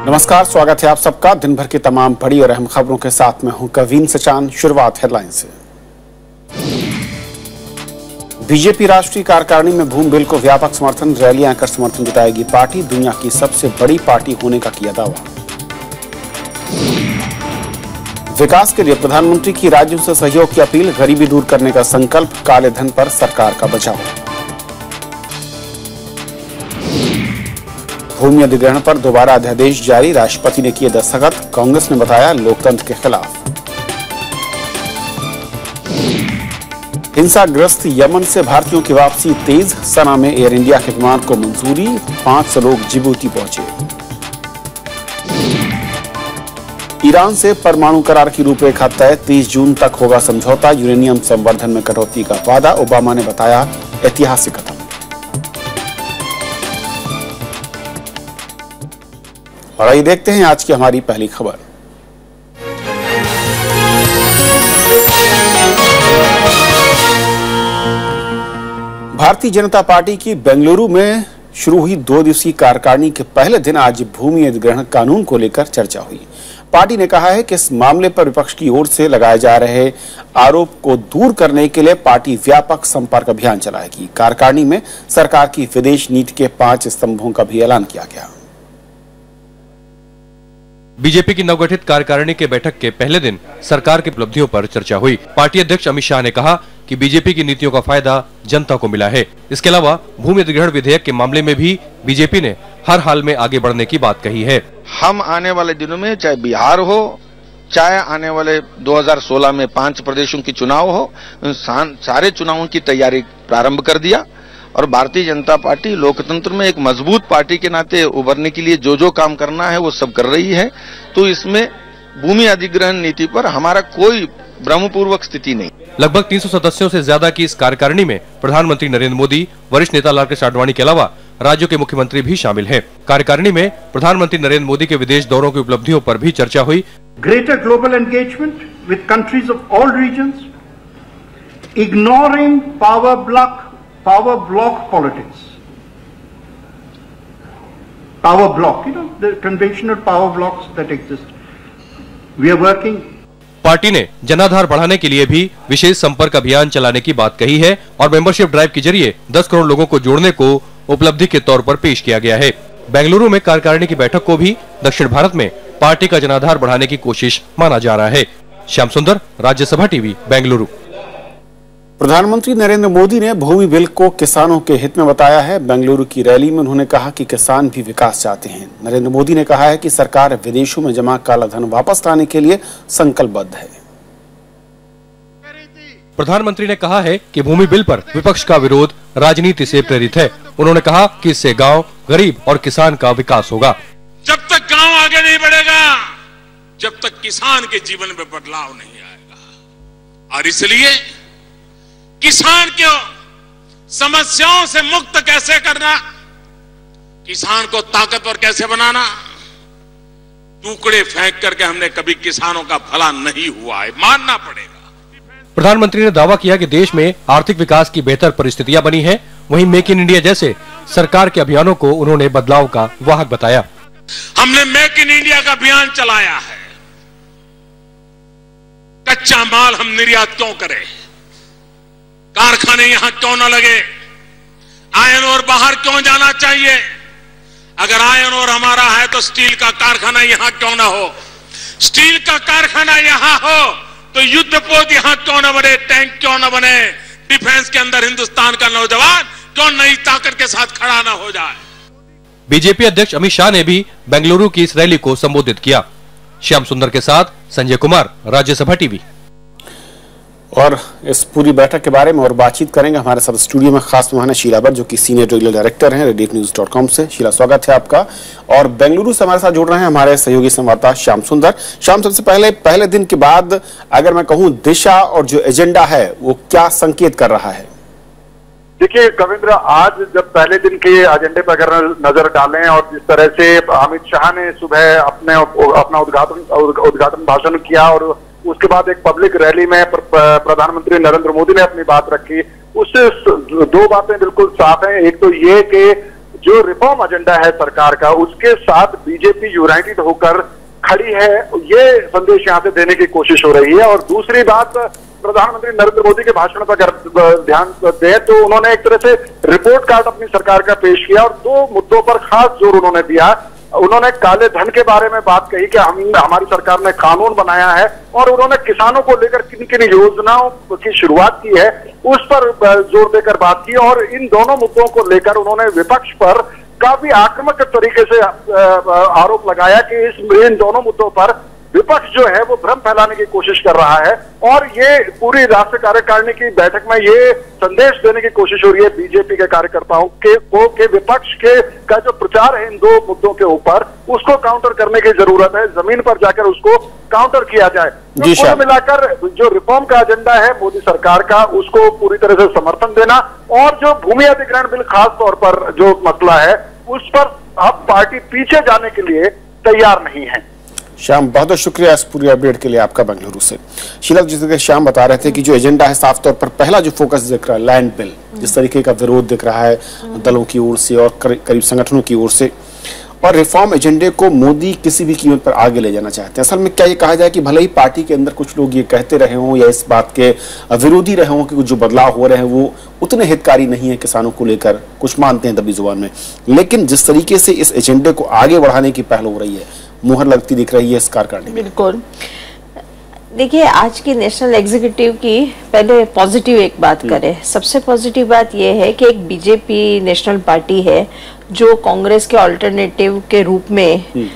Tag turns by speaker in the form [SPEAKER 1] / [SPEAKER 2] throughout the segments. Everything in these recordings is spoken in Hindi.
[SPEAKER 1] नमस्कार, स्वागत है आप सबका दिन भर की तमाम बड़ी और अहम खबरों के साथ मैं हूं कवीन सचान। शुरुआत हेडलाइन से। बीजेपी राष्ट्रीय कार्यकारिणी में भूमि बिल को व्यापक समर्थन, रैलियां कर समर्थन जुटाएगी पार्टी। दुनिया की सबसे बड़ी पार्टी होने का किया दावा। विकास के लिए प्रधानमंत्री की राज्यों से सहयोग की अपील, गरीबी दूर करने का संकल्प, काले धन पर सरकार का बचाव। भूमि अधिग्रहण पर दोबारा अध्यादेश जारी, राष्ट्रपति ने किए दस्तखत, कांग्रेस ने बताया लोकतंत्र के खिलाफ। हिंसाग्रस्त यमन से भारतीयों की वापसी तेज, सना में एयर इंडिया के विमान को मंजूरी, 500 लोग जिबूती पहुंचे। ईरान से परमाणु करार की रूपरेखा तय, 30 जून तक होगा समझौता, यूरेनियम संवर्धन में कटौती का वादा, ओबामा ने बताया ऐतिहासिक कदम। और आइए देखते हैं आज की हमारी पहली खबर। भारतीय जनता पार्टी की बेंगलुरु में शुरू हुई 2 दिवसीय कार्यकारिणी के पहले दिन आज भूमि अधिग्रहण कानून को लेकर चर्चा हुई। पार्टी ने कहा है कि इस मामले पर विपक्ष की ओर से लगाए जा रहे आरोप को दूर करने के लिए पार्टी व्यापक संपर्क अभियान चलाएगी। कार्यकारिणी में सरकार की विदेश नीति के 5 स्तंभों का भी ऐलान किया गया।
[SPEAKER 2] बीजेपी की नवगठित कार्यकारिणी के बैठक के पहले दिन सरकार की उपलब्धियों पर चर्चा हुई। पार्टी अध्यक्ष अमित शाह ने कहा कि बीजेपी की नीतियों का फायदा जनता को मिला है। इसके अलावा भूमि अधिग्रहण विधेयक के मामले में भी बीजेपी ने हर हाल में आगे बढ़ने की बात कही है।
[SPEAKER 3] हम आने वाले दिनों में चाहे बिहार हो, चाहे आने वाले 2016 में 5 प्रदेशों की चुनाव हो, सारे चुनावों की तैयारी प्रारंभ कर दिया। और भारतीय जनता पार्टी लोकतंत्र में एक मजबूत पार्टी के नाते उभरने के लिए जो काम करना है वो सब कर रही है। तो इसमें भूमि अधिग्रहण नीति पर हमारा कोई भ्रमपूर्वक स्थिति नहीं।
[SPEAKER 2] लगभग 300 सदस्यों से ज्यादा की इस कार्यकारिणी में प्रधानमंत्री नरेंद्र मोदी, वरिष्ठ नेता लालकृष्ण आडवाणी के अलावा राज्यों के मुख्यमंत्री भी शामिल हैं। कार्यकारिणी में प्रधानमंत्री नरेंद्र मोदी के विदेश दौरों की उपलब्धियों पर भी चर्चा हुई।
[SPEAKER 4] Greater global engagement with countries of all regions, ignoring power block politics. Power block, the conventional power blocks that exist. We are working.
[SPEAKER 2] Party ने जनाधार बढ़ाने के लिए भी विशेष संपर्क अभियान चलाने की बात कही है और मेंबरशिप ड्राइव के जरिए 10 करोड़ लोगों को जोड़ने को उपलब्धि के तौर पर पेश किया गया है। बेंगलुरु में कार्यकारिणी की बैठक को भी दक्षिण भारत में पार्टी का जनाधार बढ़ाने की कोशिश माना जा रहा है। श्याम सुंदर, राज्यसभा टीवी, बेंगलुरु।
[SPEAKER 1] प्रधानमंत्री नरेंद्र मोदी ने भूमि बिल को किसानों के हित में बताया है। बेंगलुरु की रैली में उन्होंने कहा कि किसान भी विकास चाहते हैं। नरेंद्र मोदी ने कहा है कि सरकार विदेशों में जमा काला धन वापस लाने के लिए संकल्पबद्ध है।
[SPEAKER 2] प्रधानमंत्री ने कहा है कि भूमि बिल पर विपक्ष का विरोध राजनीति से प्रेरित है। उन्होंने कहा कि इससे गांव, गरीब और किसान का विकास होगा।
[SPEAKER 5] जब तक गांव आगे नहीं बढ़ेगा, जब तक किसान के जीवन में बदलाव नहीं आएगा। और इसलिए किसान को समस्याओं से मुक्त कैसे करना, किसान को ताकतवर कैसे बनाना, टुकड़े फेंक करके हमने कभी किसानों का भला नहीं हुआ है, मानना पड़ेगा।
[SPEAKER 2] प्रधानमंत्री ने दावा किया कि देश में आर्थिक विकास की बेहतर परिस्थितियां बनी हैं। वहीं मेक इन इंडिया जैसे सरकार के अभियानों को उन्होंने बदलाव का वाहक बताया।
[SPEAKER 5] हमने मेक इन इंडिया का अभियान चलाया है। कच्चा माल हम निर्यात क्यों करें, कारखाने यहां क्यों न लगे, आयरन ओर बाहर क्यों जाना चाहिए। अगर आयरन ओर हमारा है तो स्टील का कारखाना यहां क्यों ना हो, स्टील का कारखाना यहां हो तो युद्धपोत यहां क्यों न बने, टैंक क्यों न बने, डिफेंस के अंदर हिंदुस्तान का नौजवान क्यों नई ताकत के साथ खड़ा ना हो जाए।
[SPEAKER 2] बीजेपी अध्यक्ष अमित शाह ने भी बेंगलुरु की इस रैली को संबोधित किया। श्याम सुंदर के साथ संजय कुमार, राज्यसभा टीवी।
[SPEAKER 1] और इस पूरी बैठक के बारे में और बातचीत करेंगे हमारे साथ स्टूडियो में खास मेहमान है शीला भट्ट, जो कि सीनियर रीजनल डायरेक्टर हैं rediffnews.com से। शीला, स्वागत है आपका। और बेंगलुरु से हमारे साथ जुड़ रहे हैं हमारे सहयोगी संवाददाता श्याम सुंदर। श्याम, सबसे पहले दिन के बाद अगर मैं कहूं दिशा और जो एजेंडा है वो क्या संकेत कर रहा है?
[SPEAKER 6] देखिए कविंद्र, आज जब पहले दिन के एजेंडे पर अगर नजर डालें और जिस तरह से अमित शाह ने सुबह अपना उद्घाटन भाषण किया और उसके बाद एक पब्लिक रैली में प्रधानमंत्री नरेंद्र मोदी ने अपनी बात रखी, उससे 2 बातें बिल्कुल साफ हैं। एक तो ये कि जो रिफॉर्म एजेंडा है सरकार का, उसके साथ बीजेपी यूनाइटेड होकर खड़ी है, ये संदेश यहाँ से देने की कोशिश हो रही है। और दूसरी बात, प्रधानमंत्री नरेंद्र मोदी के भाषण पर अगर ध्यान दें तो उन्होंने एक तरह से रिपोर्ट कार्ड अपनी सरकार का पेश किया और 2 मुद्दों पर खास जोर उन्होंने दिया। उन्होंने काले धन के बारे में बात कही कि हमारी सरकार ने कानून बनाया है, और उन्होंने किसानों को लेकर किन किन योजनाओं की शुरुआत की है उस पर जोर देकर बात की। और इन दोनों मुद्दों को लेकर उन्होंने विपक्ष पर काफी आक्रामक तरीके से आरोप लगाया कि इन दोनों मुद्दों पर विपक्ष जो है वो भ्रम फैलाने की कोशिश कर रहा है। और ये पूरी राष्ट्रीय कार्यकारिणी की बैठक में ये संदेश देने की कोशिश हो रही है बीजेपी के कार्यकर्ताओं के विपक्ष का जो प्रचार है इन 2 मुद्दों के ऊपर, उसको काउंटर करने की जरूरत है, जमीन पर जाकर उसको काउंटर किया जाए। तो कुल मिलाकर जो रिफॉर्म का एजेंडा है मोदी सरकार का, उसको पूरी तरह से समर्थन देना, और जो भूमि अधिग्रहण बिल खास तौर पर जो मसला है उस पर अब पार्टी पीछे जाने के लिए तैयार नहीं है।
[SPEAKER 1] श्याम, बहुत बहुत शुक्रिया इस पूरी अपडेट के लिए आपका बेंगलुरु से। शीलक, जिस तरह श्याम बता रहे थे कि जो एजेंडा है साफ तौर पर पहला जो फोकस दिख रहा है लैंड बिल, जिस तरीके का विरोध दिख रहा है दलों की ओर से और करीब संगठनों की ओर से, और रिफॉर्म एजेंडे को मोदी किसी भी कीमत पर आगे ले जाना चाहते हैं। असल में क्या ये कहा जाए कि भले ही पार्टी के अंदर कुछ लोग ये कहते रहे हों या इस बात के विरोधी रहे हों कि जो बदलाव हो रहे हैं वो उतने हितकारी नहीं है किसानों को लेकर, कुछ मानते हैं दबी जुबान में, लेकिन जिस तरीके से इस एजेंडे को आगे बढ़ाने की पहल हो रही है, मुहर लगती दिख रही है इस कार्यकारिणी में।
[SPEAKER 7] बिल्कुल। देखिए, आज की नेशनल एग्जीक्यूटिव की पहले पॉजिटिव एक बात करें। सबसे पॉजिटिव बात यह है कि एक बीजेपी नेशनल पार्टी है जो कांग्रेस के अल्टरनेटिव के रूप में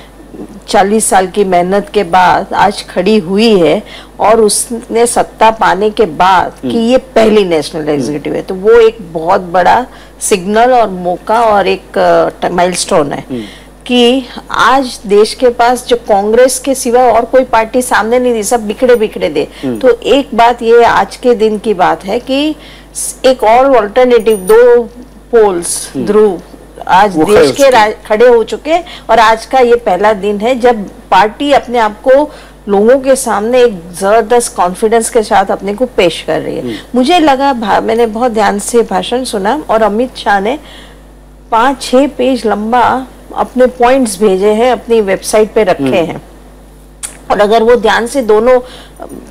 [SPEAKER 7] 40 साल की मेहनत के बाद आज खड़ी हुई है, और उसने सत्ता पाने के बाद कि ये पहली नेशनल एग्जीक्यूटिव है, तो वो एक बहुत बड़ा सिग्नल और मौका और एक माइलस्टोन है कि आज देश के पास जो कांग्रेस के सिवा और कोई पार्टी सामने नहीं थी, सब बिखरे बिखरे दे। तो एक बात ये आज के दिन की बात है कि एक और अल्टरनेटिव 2 पोल्स ध्रुव आज देश के खड़े हो चुके, और आज का ये पहला दिन है जब पार्टी अपने आप को लोगों के सामने एक जबरदस्त कॉन्फिडेंस के साथ अपने को पेश कर रही है। मुझे लगा, मैंने बहुत ध्यान से भाषण सुना और अमित शाह ने 5-6 पेज लंबा अपने पॉइंट्स भेजे हैं, अपनी वेबसाइट पे रखे हैं, और अगर वो ध्यान से दोनों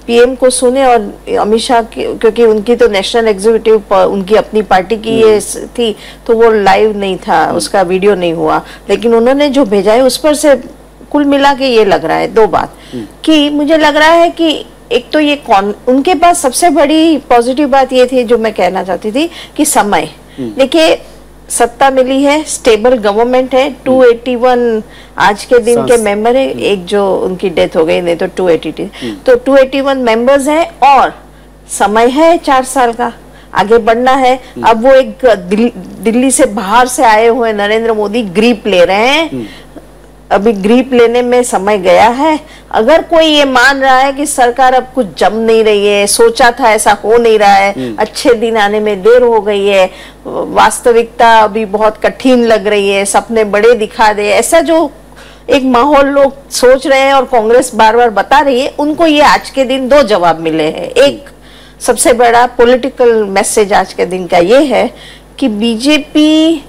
[SPEAKER 7] पीएम को सुने और अमित शाह क्योंकि उनकी तो नेशनल एग्जीक्यूटिव उनकी अपनी पार्टी की ये थी, तो वो लाइव नहीं था, उसका वीडियो नहीं हुआ, लेकिन उन्होंने जो भेजा है उस पर से कुल मिला के ये लग रहा है 2 बात कि मुझे लग रहा है कि एक तो ये उनके पास सबसे बड़ी पॉजिटिव बात ये थी जो मैं कहना चाहती थी कि समय, देखिए सत्ता मिली है, स्टेबल गवर्नमेंट है, 281 आज के दिन के मेंबर है, एक जो उनकी डेथ हो गई, नहीं तो 282, तो 281 मेंबर्स हैं, और समय है 4 साल का, आगे बढ़ना है। अब वो एक दिल्ली से बाहर से आए हुए नरेंद्र मोदी ग्रीप ले रहे हैं, अभी ग्रीप लेने में समय गया है। अगर कोई ये मान रहा है कि सरकार अब कुछ जम नहीं रही है, सोचा था ऐसा हो नहीं रहा है, अच्छे दिन आने में देर हो गई है, वास्तविकता अभी बहुत कठिन लग रही है, सपने बड़े दिखा दे, ऐसा जो एक माहौल लोग सोच रहे हैं और कांग्रेस बार बार बता रही है, उनको ये आज के दिन 2 जवाब मिले हैं। एक सबसे बड़ा पॉलिटिकल मैसेज आज के दिन का ये है कि बीजेपी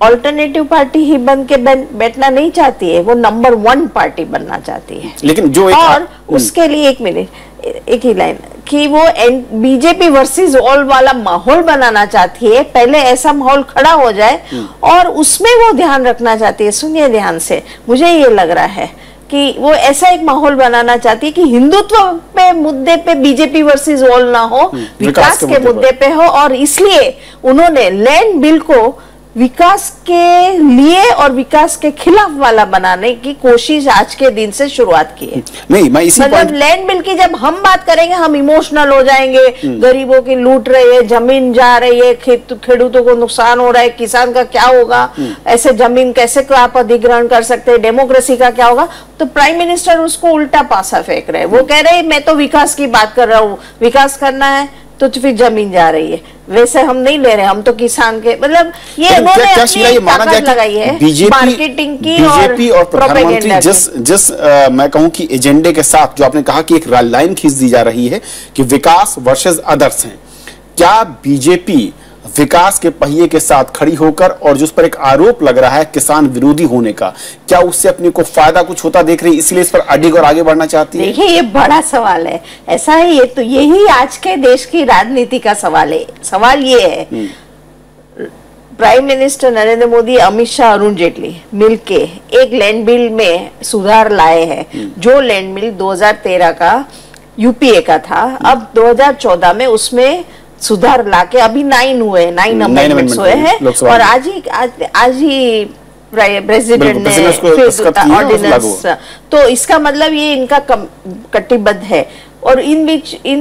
[SPEAKER 7] ऑल्टरनेटिव पार्टी ही बन के बैठना नहीं चाहती है, वो नंबर 1 पार्टी बनना चाहती है।
[SPEAKER 1] लेकिन जो
[SPEAKER 7] और उसके लिए एक ही लाइन कि वो बीजेपी वर्सेस ऑल वाला माहौल बनाना चाहती है, पहले ऐसा माहौल खड़ा हो जाए और उसमें वो ध्यान रखना चाहती है। सुनिए ध्यान से, मुझे ये लग रहा है कि वो ऐसा एक माहौल बनाना चाहती है कि हिंदुत्व पे मुद्दे पे बीजेपी वर्सेस ऑल ना हो, विकास के मुद्दे पे हो, और इसलिए उन्होंने लैंड बिल को विकास के लिए और विकास के खिलाफ वाला बनाने की कोशिश आज के दिन से शुरुआत की है।
[SPEAKER 1] नहीं, मैं इसी
[SPEAKER 7] मतलब लैंड बिल की जब हम बात करेंगे हम इमोशनल हो जाएंगे, गरीबों की लूट रही है, जमीन जा रही है, खेडूतों को नुकसान हो रहा है, किसान का क्या होगा, ऐसे जमीन कैसे आप अधिग्रहण कर सकते हैं, डेमोक्रेसी का क्या होगा। तो प्राइम मिनिस्टर उसको उल्टा पासा फेंक रहे हैं, वो कह रहे हैं मैं तो विकास की बात कर रहा हूँ, विकास करना है तो फिर जमीन जा रही है, वैसे हम नहीं ले रहे, हम तो किसान के, मतलब ये उन्होंने अपनी ताकत लगाई है मार्केटिंग की
[SPEAKER 1] बीजेपी और प्रधानमंत्री जिस मैं कहूं कि एजेंडे के साथ जो आपने कहा कि एक लाइन खींच दी जा रही है कि विकास वर्सेस अदर्स हैं, क्या बीजेपी विकास के पहिए के साथ खड़ी होकर और जिस पर एक आरोप लग रहा है किसान विरोधी होने का, क्या उससे अपने को फायदा कुछ होता देख रही, इसलिए इस पर अडिग और आगे बढ़ना चाहती है?
[SPEAKER 7] देखिए, ये बड़ा सवाल है। ऐसा है, ये तो यही आज के देश की राजनीति का सवाल है। सवाल ये है, प्राइम मिनिस्टर नरेंद्र मोदी, अमित शाह, अरुण जेटली मिलके एक लैंड बिल में सुधार लाए हैं। जो लैंड बिल 2013 का यूपीए का था, अब 2014 में उसमें सुधार लाके अभी 9 अमेंडमेंट्स हुए हैं और आज ही प्रेसिडेंट ने ऑर्डिनेंस, तो इसका मतलब ये इनका कटिबद्ध है। और इन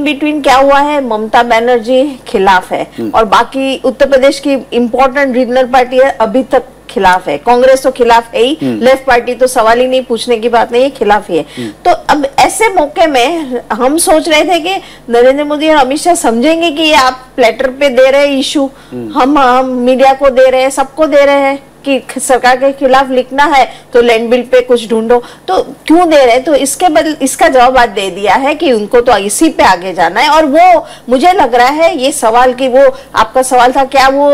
[SPEAKER 7] बिटवीन क्या हुआ है, ममता बनर्जी खिलाफ है और बाकी उत्तर प्रदेश की इंपॉर्टेंट रीजनल पार्टी है अभी तक खिलाफ है। कांग्रेस तो खिलाफ है ही, लेफ्ट पार्टी तो सवाल ही नहीं, पूछने की बात नहीं है, खिलाफ ही है। तो अब ऐसे मौके में हम सोच रहे थे कि नरेंद्र मोदी और अमित शाह समझेंगे कि ये आप प्लेटर पे दे रहे हैं इशू, हम मीडिया को दे रहे हैं, सबको दे रहे हैं कि सरकार के खिलाफ लिखना है तो लैंड बिल पे कुछ ढूंढो, तो क्यों दे रहे हैं? तो इसके बदले इसका जवाब आज दे दिया है कि उनको तो इसी पे आगे जाना है। और वो मुझे लग रहा है ये सवाल कि वो आपका सवाल था क्या वो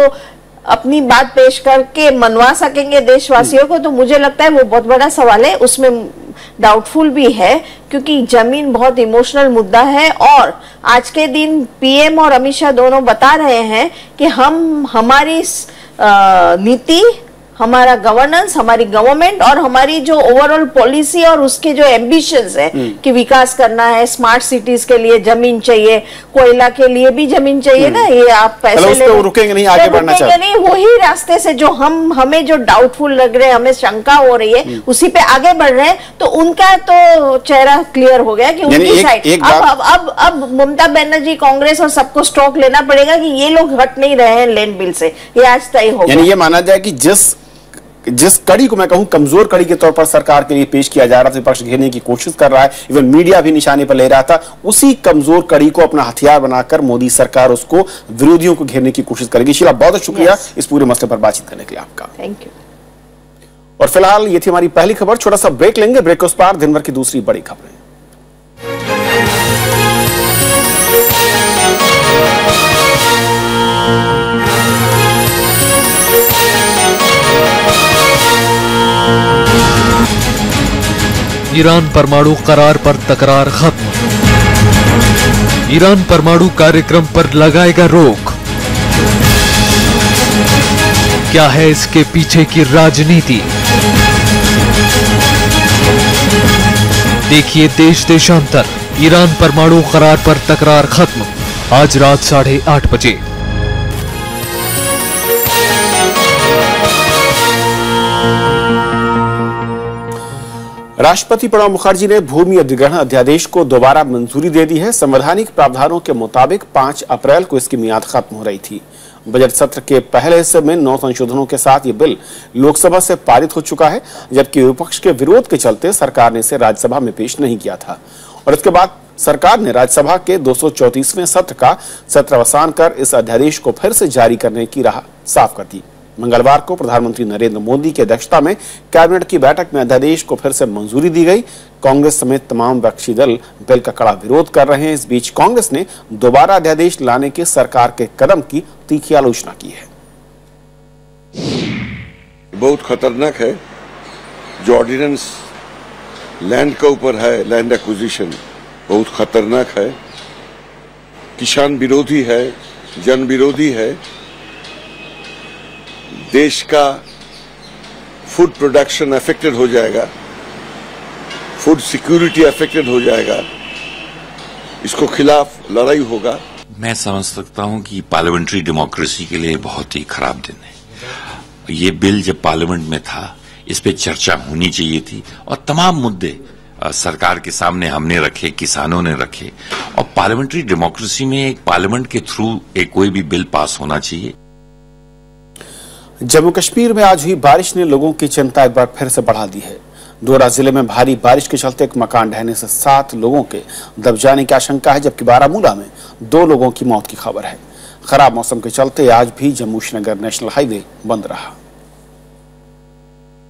[SPEAKER 7] अपनी बात पेश करके मनवा सकेंगे देशवासियों को, तो मुझे लगता है वो बहुत बड़ा सवाल है, उसमें डाउटफुल भी है क्योंकि जमीन बहुत इमोशनल मुद्दा है। और आज के दिन पीएम और अमित शाह दोनों बता रहे हैं कि हमारी नीति, हमारा गवर्नेंस, हमारी गवर्नमेंट और हमारी जो ओवरऑल पॉलिसी और उसके जो एम्बिशंस है कि विकास करना है, स्मार्ट सिटीज के लिए जमीन चाहिए, कोयला के लिए भी जमीन चाहिए ना, ये आप पैसे ले
[SPEAKER 1] रुकेंगे नहीं, आगे बढ़ना चाहिए
[SPEAKER 7] नहीं, वही रास्ते से जो हमें जो डाउटफुल लग रहे हैं, हमें शंका हो रही है, उसी पे आगे बढ़ रहे हैं। तो उनका तो चेहरा क्लियर हो गया कि उनकी साइड अब ममता बनर्जी, कांग्रेस और सबको स्टॉक लेना पड़ेगा कि ये लोग हट नहीं रहे हैं लैंड बिल से, ये आज तय हो गया।
[SPEAKER 1] ये माना जाए कि जिस कड़ी को मैं कहूं कमजोर कड़ी के तौर पर सरकार के लिए पेश किया जा रहा था, विपक्ष घेरने की कोशिश कर रहा है, इवन मीडिया भी निशाने पर ले रहा था, उसी कमजोर कड़ी को अपना हथियार बनाकर मोदी सरकार उसको विरोधियों को घेरने की कोशिश करेगी। शीला, बहुत शुक्रिया इस पूरे मसले पर बातचीत करने के लिए आपका।
[SPEAKER 7] Thank you.
[SPEAKER 1] और फिलहाल ये थी हमारी पहली खबर, छोटा सा ब्रेक लेंगे, ब्रेक के उस पार दिन भर की दूसरी बड़ी खबरें।
[SPEAKER 8] ईरान परमाणु करार पर तकरार खत्म। ईरान परमाणु कार्यक्रम पर लगाएगा रोक। क्या है इसके पीछे की राजनीति? देखिए देश देशांतर। ईरान परमाणु करार पर तकरार खत्म, आज रात 8:30 बजे।
[SPEAKER 1] राष्ट्रपति प्रणब मुखर्जी ने भूमि अधिग्रहण अध्यादेश को दोबारा मंजूरी दे दी है। संवैधानिक प्रावधानों के मुताबिक 5 अप्रैल को इसकी मियाद खत्म हो रही थी। बजट सत्र के पहले हिस्से में 9 संशोधनों के साथ ये बिल लोकसभा से पारित हो चुका है, जबकि विपक्ष के विरोध के चलते सरकार ने इसे राज्यसभा में पेश नहीं किया था। और इसके बाद सरकार ने राज्यसभा के 234वें सत्र का सत्रावसान कर इस अध्यादेश को फिर से जारी करने की राह साफ कर दी। मंगलवार को प्रधानमंत्री नरेंद्र मोदी की अध्यक्षता में कैबिनेट की बैठक में अध्यादेश को फिर से मंजूरी दी गई। कांग्रेस समेत तमाम विपक्षी दल बिल का कड़ा विरोध कर रहे हैं। इस बीच कांग्रेस ने दोबारा अध्यादेश लाने के सरकार के कदम की तीखी आलोचना की है।
[SPEAKER 9] बहुत खतरनाक है जो ऑर्डिनेंस लैंड के ऊपर है, लैंड एक्विजिशन बहुत खतरनाक है, किसान विरोधी है, जन विरोधी है। देश का फूड प्रोडक्शन अफेक्टेड हो जाएगा, फूड सिक्योरिटी अफेक्टेड हो जाएगा, इसको खिलाफ लड़ाई होगा।
[SPEAKER 10] मैं समझ सकता हूं कि पार्लियामेंट्री डेमोक्रेसी के लिए बहुत ही खराब दिन है। ये बिल जब पार्लियामेंट में था इस पे चर्चा होनी चाहिए थी और तमाम मुद्दे सरकार के सामने हमने रखे, किसानों ने रखे, और पार्लियामेंट्री डेमोक्रेसी में एक पार्लियामेंट के थ्रू एक कोई भी बिल पास होना चाहिए।
[SPEAKER 1] जम्मू कश्मीर में आज हुई बारिश ने लोगों की चिंता एक बार फिर से बढ़ा दी है। दोरा जिले में भारी बारिश के चलते एक मकान ढहने से 7 लोगों के दब जाने की आशंका है, जबकि बारामूला में 2 लोगों की मौत की खबर है। खराब मौसम के चलते आज भी जम्मू श्रीनगर नेशनल हाईवे बंद रहा।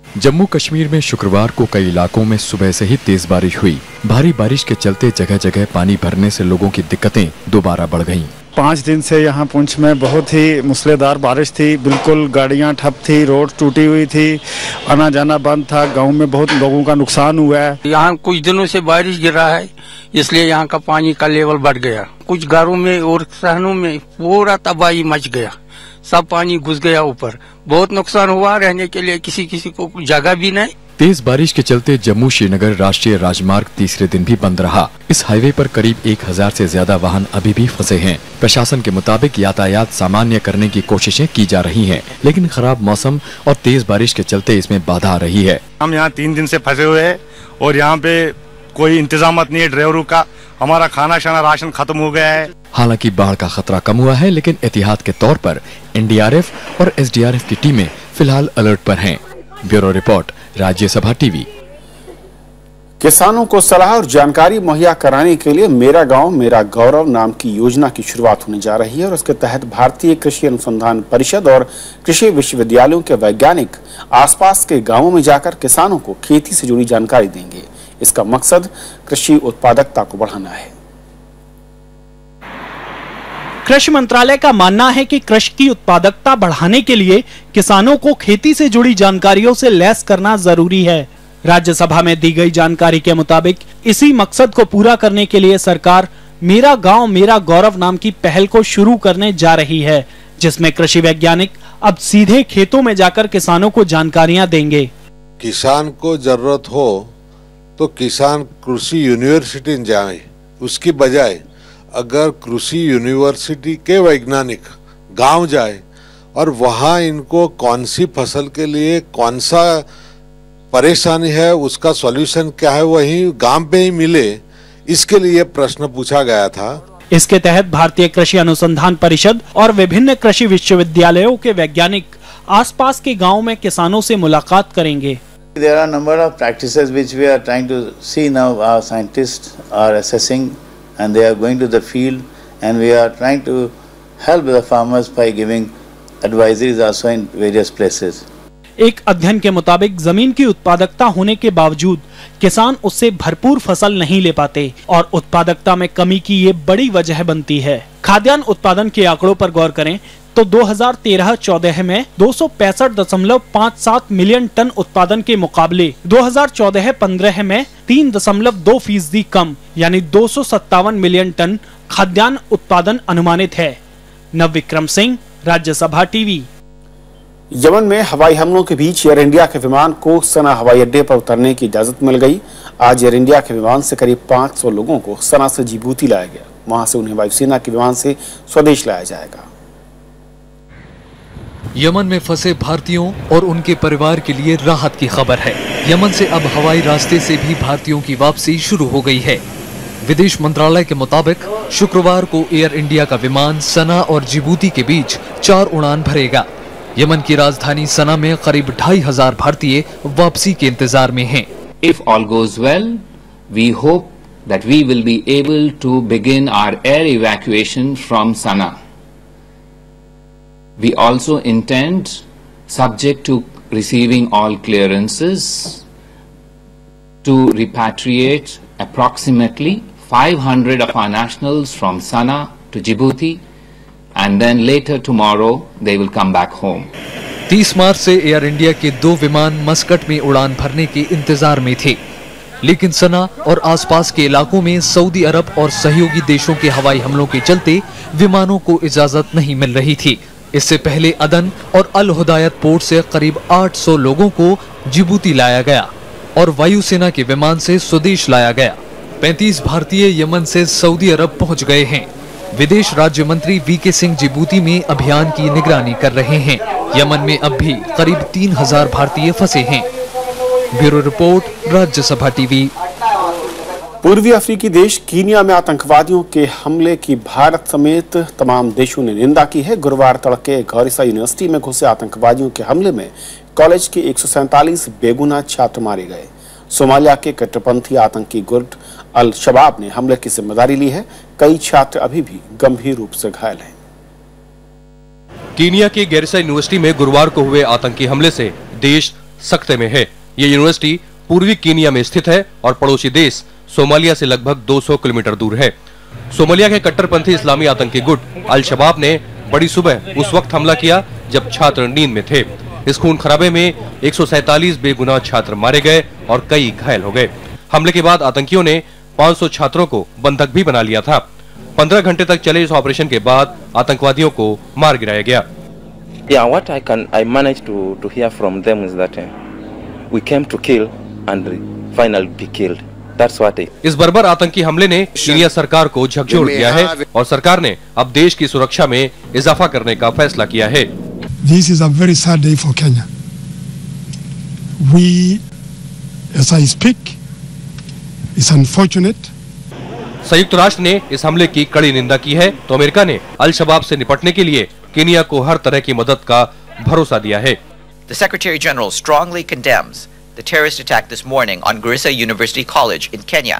[SPEAKER 8] जम्मू कश्मीर में शुक्रवार को कई इलाकों में सुबह से ही तेज बारिश हुई। भारी बारिश के चलते जगह जगह पानी भरने से लोगों की दिक्कतें दोबारा बढ़ गईं।
[SPEAKER 11] 5 दिन से यहाँ पुंछ में बहुत ही मूसलाधार बारिश थी, बिल्कुल गाड़ियाँ ठप थी, रोड टूटी हुई थी, आना जाना बंद था, गांव में बहुत लोगों का नुकसान हुआ है।
[SPEAKER 12] यहाँ कुछ दिनों से बारिश गिर रहा है, इसलिए यहाँ का पानी का लेवल बढ़ गया। कुछ घरों में और शहरों में पूरा तबाही मच गया, सब पानी घुस गया ऊपर, बहुत नुकसान हुआ। रहने के लिए किसी को जगह भी नहीं।
[SPEAKER 8] तेज बारिश के चलते जम्मू श्रीनगर राष्ट्रीय राजमार्ग तीसरे दिन भी बंद रहा। इस हाईवे पर करीब 1000 से ज्यादा वाहन अभी भी फंसे हैं। प्रशासन के मुताबिक यातायात सामान्य करने की कोशिशें की जा रही हैं, लेकिन खराब मौसम और तेज बारिश के चलते इसमें बाधा आ रही है।
[SPEAKER 11] हम यहाँ 3 दिन से फंसे हुए हैं और यहाँ पे कोई इंतजाम नहीं है ड्राइवरों का। हमारा खाना शाना राशन खत्म हो गया है।
[SPEAKER 8] हालांकि बाढ़ का खतरा कम हुआ है, लेकिन एहतियात के तौर पर एनडीआरएफ और एसडीआरएफ की टीमें फिलहाल अलर्ट पर हैं। Bureau report, Rajya Sabha TV.
[SPEAKER 1] किसानों को सलाह और जानकारी मुहैया कराने के लिए मेरा गांव मेरा गौरव नाम की योजना की शुरुआत होने जा रही है और उसके तहत भारतीय कृषि अनुसंधान परिषद और कृषि विश्वविद्यालयों के वैज्ञानिक आसपास के गांवों में जाकर किसानों को खेती से जुड़ी जानकारी देंगे। इसका मकसद कृषि उत्पादकता को बढ़ाना है।
[SPEAKER 13] कृषि मंत्रालय का मानना है कि कृषि की उत्पादकता बढ़ाने के लिए किसानों को खेती से जुड़ी जानकारियों से लैस करना जरूरी है। राज्यसभा में दी गई जानकारी के मुताबिक इसी मकसद को पूरा करने के लिए सरकार मेरा गांव मेरा गौरव नाम की पहल को शुरू करने जा रही है, जिसमें कृषि वैज्ञानिक अब सीधे खेतों में जाकर किसानों को जानकारियां देंगे।
[SPEAKER 14] किसान को जरूरत हो तो किसान कृषि यूनिवर्सिटी जाए, उसकी बजाय अगर कृषि यूनिवर्सिटी के वैज्ञानिक गांव जाए और वहां इनको कौन सी फसल के लिए कौन सा परेशानी है, उसका सॉल्यूशन क्या है, वही गांव पे ही मिले, इसके लिए प्रश्न पूछा गया था।
[SPEAKER 13] इसके तहत भारतीय कृषि अनुसंधान परिषद और विभिन्न कृषि विश्वविद्यालयों के वैज्ञानिक आसपास के गाँव में किसानों से मुलाकात करेंगे।
[SPEAKER 15] There are a number of practices which we are trying to see now. Our scientists are assessing and they are going to the field and we are trying to help the farmers by giving advisories also in various places.
[SPEAKER 13] एक अध्ययन के मुताबिक जमीन की उत्पादकता होने के बावजूद किसान उससे भरपूर फसल नहीं ले पाते और उत्पादकता में कमी की ये बड़ी वजह बनती है। खाद्यान्न उत्पादन के आंकड़ों पर गौर करें तो 2013-14 में 265.57 मिलियन टन उत्पादन के मुकाबले 2014-15 में 3.2% कम यानी 257 मिलियन टन खाद्यान्न उत्पादन अनुमानित है। नवविक्रम सिंह, राज्यसभा टीवी।
[SPEAKER 1] यमन में हवाई हमलों के बीच एयर इंडिया के विमान को सना हवाई अड्डे पर उतरने की इजाजत मिल गई। आज एयर इंडिया के विमान से करीब 500 लोगों को सना से जिबूती लाया गया। वहां से उन्हें वायुसेना के विमान से स्वदेश लाया जाएगा।
[SPEAKER 8] यमन में फंसे भारतीयों और उनके परिवार के लिए राहत की खबर है। यमन से अब हवाई रास्ते से भी भारतीयों की वापसी शुरू हो गई है। विदेश मंत्रालय के मुताबिक शुक्रवार को एयर इंडिया का विमान सना और जिबूती के बीच 4 उड़ान भरेगा। यमन की राजधानी सना में करीब 2500 भारतीय वापसी के इंतजार में हैं।
[SPEAKER 16] If all goes well, we hope that we will be able to begin our air evacuation from Sana. We also intend, subject to receiving all clearances, to repatriate approximately 500 of our nationals from Sana to Djibouti, and then later tomorrow they will come back home.
[SPEAKER 8] 30 मार्च से एयर इंडिया के 2 विमान मस्कट में उड़ान भरने के इंतजार में थे, लेकिन सना और आसपास के इलाकों में सऊदी अरब और सहयोगी देशों के हवाई हमलों के चलते विमानों को इजाजत नहीं मिल रही थी। इससे पहले अदन और अल हुदायत पोर्ट से करीब 800 लोगों को जिबूती लाया गया और वायुसेना के विमान से स्वदेश लाया गया। 35 भारतीय यमन से सऊदी अरब पहुंच गए हैं। विदेश राज्य मंत्री वीके सिंह जिबूती में अभियान की निगरानी कर रहे हैं। यमन में अब भी करीब 3000 भारतीय फंसे हैं। Bureau report, Rajya Sabha TV.
[SPEAKER 1] पूर्वी अफ्रीकी देश कीनिया में आतंकवादियों के हमले की भारत समेत तमाम देशों ने निंदा की है। गुरुवार तड़के गौरिसा यूनिवर्सिटी में घुसे आतंकवादियों के हमले में कॉलेज के 147 बेगुनाह छात्र मारे गए। सोमालिया के कट्टरपंथी आतंकी गुट अल शबाब ने हमले की जिम्मेदारी ली है। कई छात्र अभी भी गंभीर रूप से घायल हैं।
[SPEAKER 2] कीनिया के गैरिसा यूनिवर्सिटी में गुरुवार को हुए आतंकी हमले से देश सख्ते में है। ये यूनिवर्सिटी पूर्वी कीनिया में स्थित है और पड़ोसी देश सोमालिया से लगभग 200 किलोमीटर दूर है। सोमालिया के कट्टरपंथी इस्लामी आतंकी गुट अल शबाब ने बड़ी सुबह उस वक्त हमला किया जब छात्र नींद में थे। इस खून खराबे में 147 बेगुनाह छात्र मारे गए और कई घायल हो गए। हमले के बाद आतंकियों ने 500 छात्रों को बंधक भी बना लिया था। 15 घंटे तक चले इस ऑपरेशन के बाद आतंकवादियों को मार गिराया गया।
[SPEAKER 17] Yeah, what I managed to hear from them is that we came to kill and finally be killed. That's what it.
[SPEAKER 2] इस बर्बर आतंकी हमले ने सीरिया सरकार को झकझोर दिया है और सरकार ने अब देश की सुरक्षा में इजाफा करने का फैसला किया है।
[SPEAKER 18] This is a very sad day for Kenya. We, as I speak, is unfortunate.
[SPEAKER 2] संयुक्त राष्ट्र ने इस हमले की कड़ी निंदा की है तो अमेरिका ने अल शबाब से निपटने के लिए केनिया को हर तरह की मदद का भरोसा दिया है।
[SPEAKER 19] The Secretary General strongly condemns the terrorist attack this morning on Garissa University College in Kenya.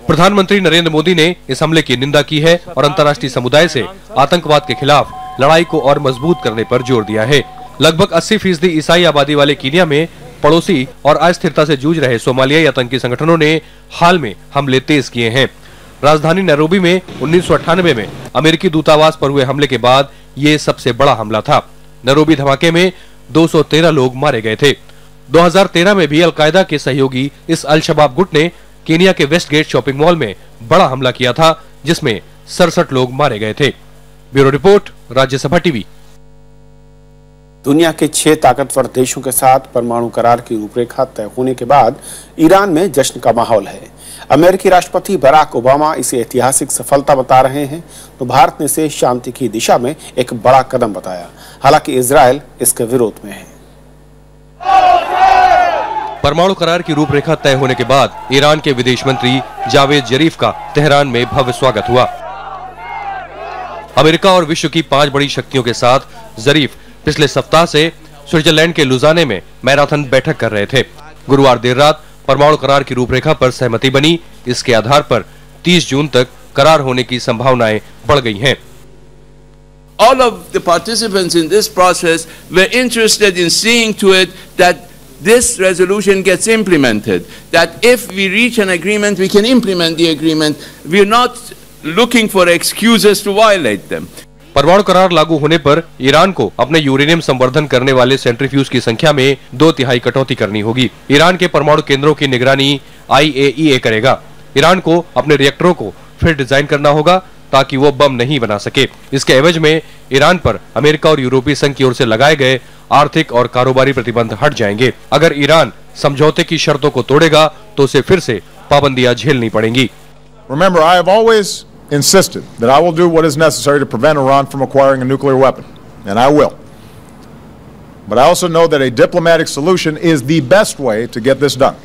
[SPEAKER 2] प्रधानमंत्री नरेंद्र मोदी ने इस हमले की निंदा की है और अंतर्राष्ट्रीय समुदाय से आतंकवाद के खिलाफ लड़ाई को और मजबूत करने पर जोर दिया है। लगभग 80% ईसाई आबादी वाले कीनिया में पड़ोसी और अस्थिरता से जूझ रहे सोमालियाई आतंकी संगठनों ने हाल में हमले तेज किए हैं। राजधानी नैरोबी में 1998 में अमेरिकी दूतावास पर हुए हमले के बाद ये सबसे बड़ा हमला था। नैरोबी धमाके में 213 लोग मारे गए थे। 2013 में भी अलकायदा के सहयोगी इस अल शबाब गुट ने केनिया के वेस्ट गेट शॉपिंग मॉल में बड़ा हमला किया था जिसमें 67 लोग मारे गए थे। Bureau report, Rajya Sabha TV.
[SPEAKER 1] दुनिया के 6 ताकतवर देशों के साथ परमाणु करार की रूपरेखा तय होने के बाद ईरान में जश्न का माहौल है। अमेरिकी राष्ट्रपति बराक ओबामा इसे ऐतिहासिक सफलता बता रहे हैं तो भारत ने इसे शांति की दिशा में एक बड़ा कदम बताया। हालांकि इजराइल इसके विरोध में है।
[SPEAKER 2] परमाणु करार की रूपरेखा तय होने के बाद ईरान के विदेश मंत्री जावेद जरीफ का तेहरान में भव्य स्वागत हुआ। अमेरिका और विश्व की 5 बड़ी शक्तियों के साथ जरीफ पिछले सप्ताह से स्विट्जरलैंड के लुजाने में मैराथन बैठक कर रहे थे। गुरुवार देर रात परमाणु करार की रूपरेखा पर सहमति बनी। इसके आधार पर 30 जून तक करार होने की संभावनाएं बढ़ गई हैं।
[SPEAKER 20] All of the participants in this process were interested in seeing to it that this resolution gets implemented. That if we reach an agreement, we can implement the agreement. We are not looking for excuses to violate them.
[SPEAKER 2] परमाणु करार लागू होने पर ईरान को अपने यूरेनियम संवर्धन करने वाले सेंट्रीफ्यूज की संख्या में 2/3 कटौती करनी होगी। ईरान के परमाणु केंद्रों की निगरानी IAEA करेगा। ईरान को अपने रिएक्टरों को फिर डिजाइन करना होगा ताकि वो बम नहीं बना सके। इसके एवज में ईरान पर अमेरिका और यूरोपीय संघ की ओर से लगाए गए आर्थिक और कारोबारी प्रतिबंध हट जाएंगे। अगर ईरान समझौते की शर्तों को तोड़ेगा तो उसे फिर से पाबंदियां झेलनी पड़ेंगी।
[SPEAKER 21] Remember, I have always insisted that I will do what is necessary to prevent Iran from acquiring a nuclear weapon, and I will. But I also know that a diplomatic solution is the best way to get this done.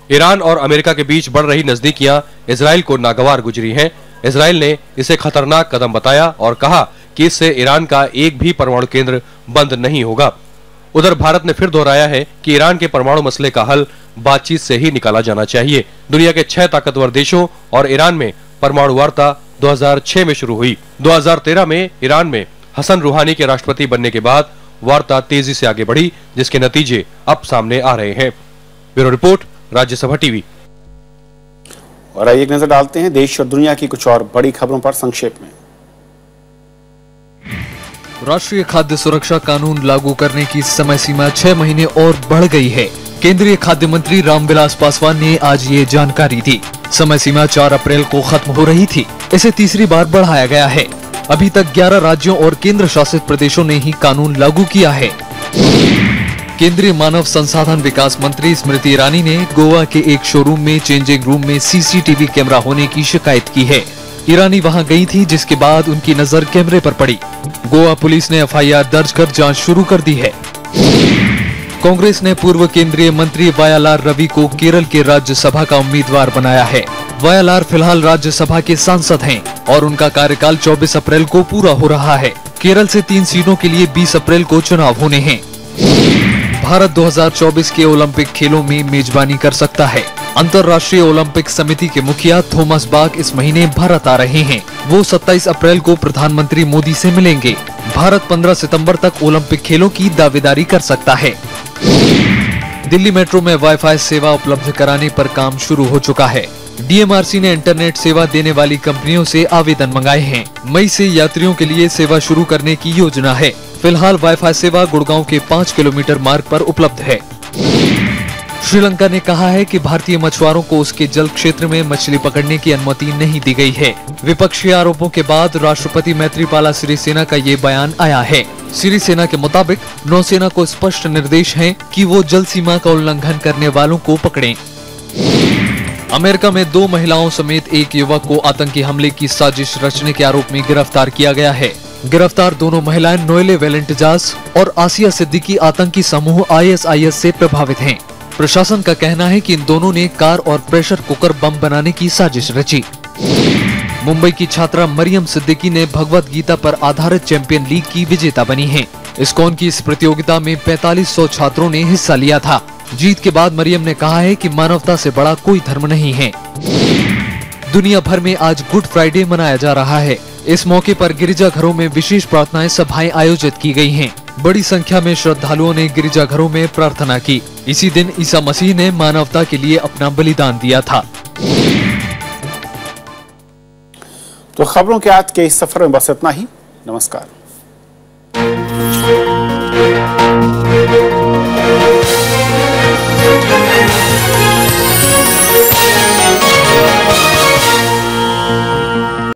[SPEAKER 2] Iran और अमेरिका के बीच बढ़ रही नजदीकियां इजराइल को नागवार गुजरी हैं। इजराइल ने इसे खतरनाक कदम बताया और कहा कि इससे ईरान का एक भी परमाणु केंद्र बंद नहीं होगा। उधर भारत ने फिर दोहराया है कि ईरान के परमाणु मसले का हल बातचीत से ही निकाला जाना चाहिए। दुनिया के 6 ताकतवर देशों और ईरान में परमाणु वार्ता 2006 में शुरू हुई। 2013 में ईरान में हसन रूहानी के राष्ट्रपति बनने के बाद वार्ता तेजी से आगे बढ़ी, जिसके नतीजे अब सामने आ रहे हैं। Bureau report, Rajya Sabha TV.
[SPEAKER 1] और आइए एक नजर डालते हैं देश और दुनिया की कुछ और बड़ी खबरों पर संक्षेप में।
[SPEAKER 8] राष्ट्रीय खाद्य सुरक्षा कानून लागू करने की समय सीमा 6 महीने और बढ़ गई है। केंद्रीय खाद्य मंत्री रामविलास पासवान ने आज ये जानकारी दी। समय सीमा 4 अप्रैल को खत्म हो रही थी, इसे तीसरी बार बढ़ाया गया है। अभी तक 11 राज्यों और केंद्र शासित प्रदेशों ने ही कानून लागू किया है। केंद्रीय मानव संसाधन विकास मंत्री स्मृति ईरानी ने गोवा के एक शोरूम में चेंजिंग रूम में CCTV कैमरा होने की शिकायत की है। ईरानी वहां गई थी, जिसके बाद उनकी नजर कैमरे पर पड़ी। गोवा पुलिस ने FIR दर्ज कर जांच शुरू कर दी है। कांग्रेस ने पूर्व केंद्रीय मंत्री वायालार रवि को केरल के राज्यसभा का उम्मीदवार बनाया है। वायालार फिलहाल राज्यसभा के सांसद हैं और उनका कार्यकाल 24 अप्रैल को पूरा हो रहा है। केरल से 3 सीटों के लिए 20 अप्रैल को चुनाव होने हैं। भारत 2024 के ओलंपिक खेलों में मेजबानी कर सकता है। अंतर्राष्ट्रीय ओलंपिक समिति के मुखिया थॉमस बाक इस महीने भारत आ रहे हैं। वो 27 अप्रैल को प्रधानमंत्री मोदी से मिलेंगे। भारत 15 सितंबर तक ओलंपिक खेलों की दावेदारी कर सकता है। दिल्ली मेट्रो में वाईफाई सेवा उपलब्ध कराने पर काम शुरू हो चुका है। डीएमआरसी ने इंटरनेट सेवा देने वाली कंपनियों से आवेदन मंगाए हैं। मई से यात्रियों के लिए सेवा शुरू करने की योजना है। फिलहाल वाईफाई सेवा गुड़गांव के 5 किलोमीटर मार्ग पर उपलब्ध है। श्रीलंका ने कहा है कि भारतीय मछुआरों को उसके जल क्षेत्र में मछली पकड़ने की अनुमति नहीं दी गई है। विपक्षी आरोपों के बाद राष्ट्रपति मैत्रीपाला सिरिसेना का ये बयान आया है। सिरिसेना के मुताबिक नौसेना को स्पष्ट निर्देश हैं कि वो जल सीमा का उल्लंघन करने वालों को पकड़ें। अमेरिका में 2 महिलाओं समेत एक युवक को आतंकी हमले की साजिश रचने के आरोप में गिरफ्तार किया गया है। गिरफ्तार दोनों महिलाएं नोएले वेलेंटजास और आसिया सिद्दीकी आतंकी समूह ISIS से प्रभावित हैं। प्रशासन का कहना है कि इन दोनों ने कार और प्रेशर कुकर बम बनाने की साजिश रची। मुंबई की छात्रा मरियम सिद्दीकी ने भगवत गीता पर आधारित चैंपियन लीग की विजेता बनी है। इस्कॉन की इस प्रतियोगिता में 4500 छात्रों ने हिस्सा लिया था। जीत के बाद मरियम ने कहा है कि मानवता से बड़ा कोई धर्म नहीं है। दुनिया भर में आज गुड फ्राइडे मनाया जा रहा है। इस मौके पर गिरजाघरों में विशेष प्रार्थनाएं सभाएं आयोजित की गई हैं। बड़ी संख्या में श्रद्धालुओं ने गिरजाघरों में प्रार्थना की। इसी दिन ईसा मसीह ने मानवता के लिए अपना बलिदान दिया था।
[SPEAKER 1] तो खबरों के आज के इस सफर में बस इतना ही। नमस्कार।